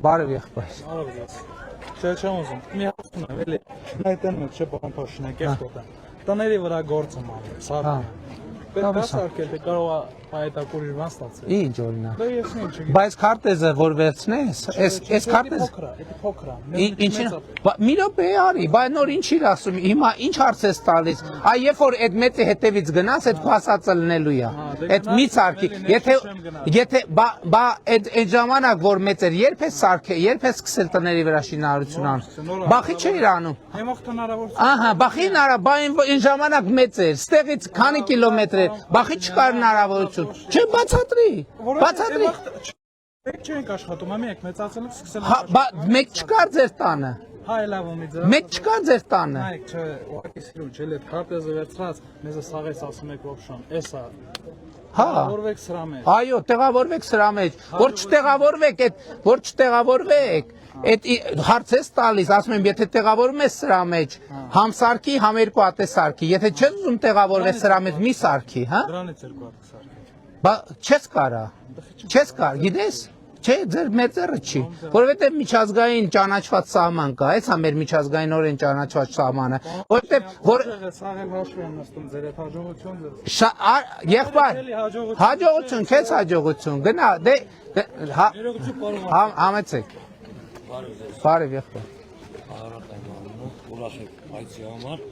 Բարև եղբայր։ Չեմ ուզում։ Մի հաշվում եմ, էլի։ Այդտեղ մեջ չէ բան փոշնեք, ես կոտեմ։ Տների վրա գործ եմ անում, սարքում։ Պետք է սարքել, թե կարող է այդ ուրիշ բան ստացել։ Ինչ օրինակ։ Դա ես ինչ չգիտեմ։ Բայց քարտեզը որ վերցնես, այս քարտեզը փոքր է։ Ինչին մի րոպե արի, բայց նոր ինչ իր ասում, հիմա ինչ հարց ես տալիս, այ երբ որ այդ մեծի հետևից գնաս, այդ քո ասածը լինելու է, այդ մի սարքի, եթե բա այդ ժամանակ որ մեծ էր, երբ ես սարքել, երբ ես սկսել տների վրա շինարարություն անում, բախի չէիր անում, ահա, բախի այն ժամանակ մեծ էր, ստեղից քանի կիլոմետր էր, բախի չկար հնարավորություն, չէ բացատրի, Մեկ չենք աշխատում, ամի եք մեծացել եք սկսել մեկ չկար ձեր տանը, մեկ չկար ձեր տանը, նայեք չէ, ուղղակի սիրուն չէ, այդ քարտեզը վերցրած, մեզ սաղես ասում եք ոբշան, էսա, տեղավորվեք սրա մեջ, այո, տեղավորվեք սրա մեջ, որ չտեղավորվեք, այդ հարց ես տալիս, ասում եմ, եթե տեղավորում ես սրա մեջ, համ սարքի, համ երկու ատե սարքի, եթե չես ուզում տեղավորվես սրա մեջ, մի սարքի, հա? դրանից երկու հատ սարքի, բա չես կարա, չես կար, գիտես, չէ, ձեր մեծերը չի, որովհետև միջազգային ճանաչված սահման կա, էսա մեր միջազգայինորեն ճանաչված սահմանը, որովհետև, որ սաղել հաշվի եմ նստում ձեր այդ հաջողություն եղբայր, հաջողություն, քեզ հաջողություն, գնա, դե, համեցեք, բարև եղբայր, Ուրախ եք այցի համար